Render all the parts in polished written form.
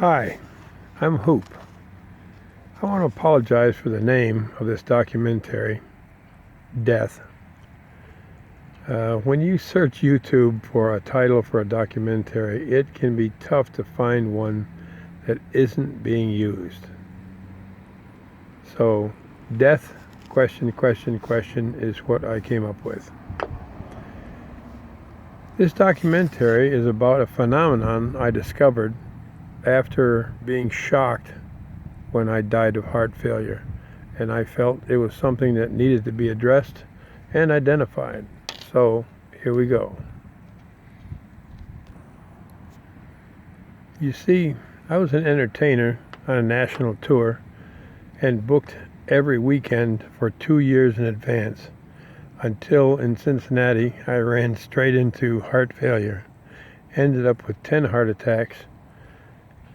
Hi, I'm Hoop. I want to apologize for the name of this documentary, Death. When you search YouTube for a title for a documentary, it can be tough to find one that isn't being used. So, Death, question is what I came up with. This documentary is about a phenomenon I discovered after being shocked when I died of heart failure, and I felt it was something that needed to be addressed and identified. So here we go. You see, I was an entertainer on a national tour and booked every weekend for 2 years in advance until in Cincinnati I ran straight into heart failure, ended up with 10 heart attacks,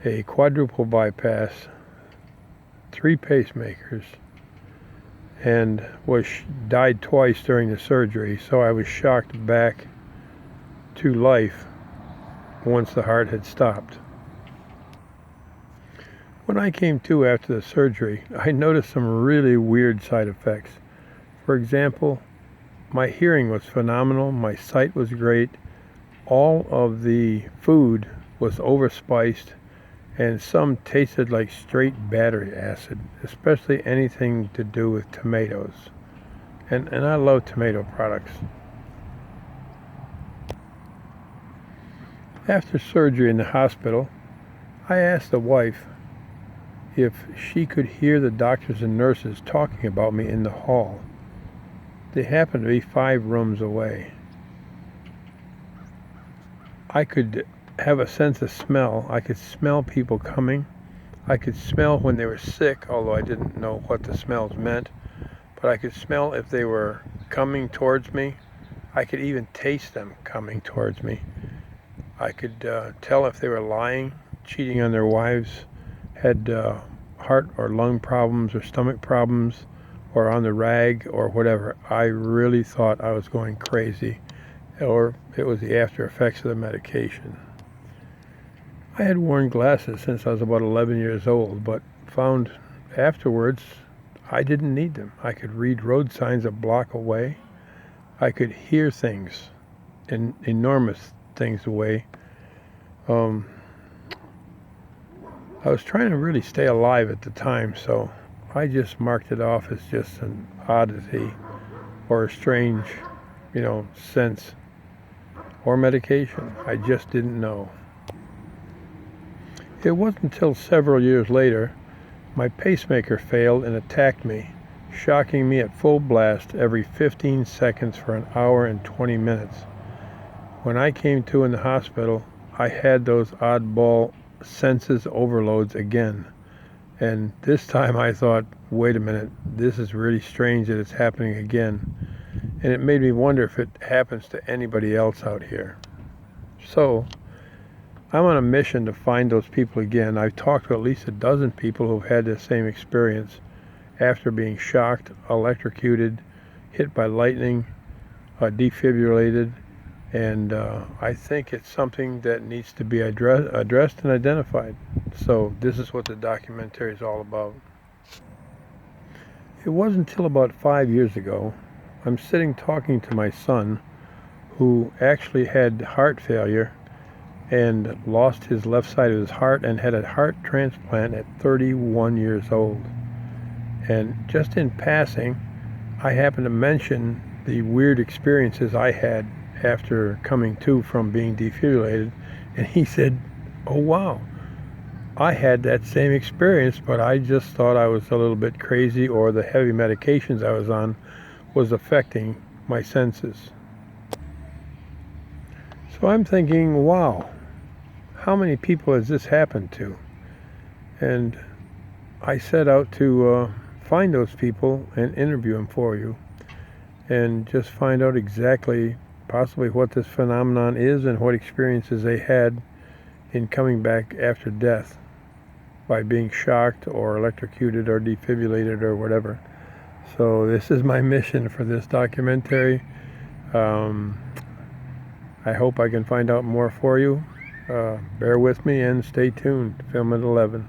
a quadruple bypass, 3 pacemakers, and died twice during the surgery. So I was shocked back to life once the heart had stopped. When I came to after the surgery, I noticed some really weird side effects. For example, my hearing was phenomenal, my sight was great, all of the food was overspiced, and some tasted like straight battery acid, especially anything to do with tomatoes. And I love tomato products. After surgery in the hospital, I asked the wife if she could hear the doctors and nurses talking about me in the hall. They happened to be 5 rooms away. I could have a sense of smell. I could smell people coming. I could smell when they were sick, although I didn't know what the smells meant. But I could smell if they were coming towards me. I could even taste them coming towards me. I could tell if they were lying, cheating on their wives, had heart or lung problems or stomach problems, or on the rag or whatever. I really thought I was going crazy, or it was the after effects of the medication. I had worn glasses since I was about 11 years old, but found afterwards I didn't need them. I could read road signs a block away. I could hear things, enormous things away. I was trying to really stay alive at the time, so I just marked it off as just an oddity or a strange, sense or medication. I just didn't know. It wasn't until several years later my pacemaker failed and attacked me, shocking me at full blast every 15 seconds for an hour and 20 minutes. When I came to in the hospital, I had those oddball senses overloads again. And this time I thought, wait a minute, this is really strange that it's happening again. And it made me wonder if it happens to anybody else out here. So, I'm on a mission to find those people again. I've talked to at least a dozen people who've had the same experience after being shocked, electrocuted, hit by lightning, defibrillated, and I think it's something that needs to be addressed and identified. So this is what the documentary is all about. It wasn't until about 5 years ago, I'm sitting talking to my son, who actually had heart failure and lost his left side of his heart and had a heart transplant at 31 years old. And just in passing, I happened to mention the weird experiences I had after coming to from being defibrillated, and he said, "Oh wow, I had that same experience, but I just thought I was a little bit crazy, or the heavy medications I was on was affecting my senses." So I'm thinking, wow, how many people has this happened to? And I set out to find those people and interview them for you, and just find out exactly possibly what this phenomenon is and what experiences they had in coming back after death by being shocked or electrocuted or defibrillated or whatever. So this is my mission for this documentary. I hope I can find out more for you. Bear with me and stay tuned. Film at 11.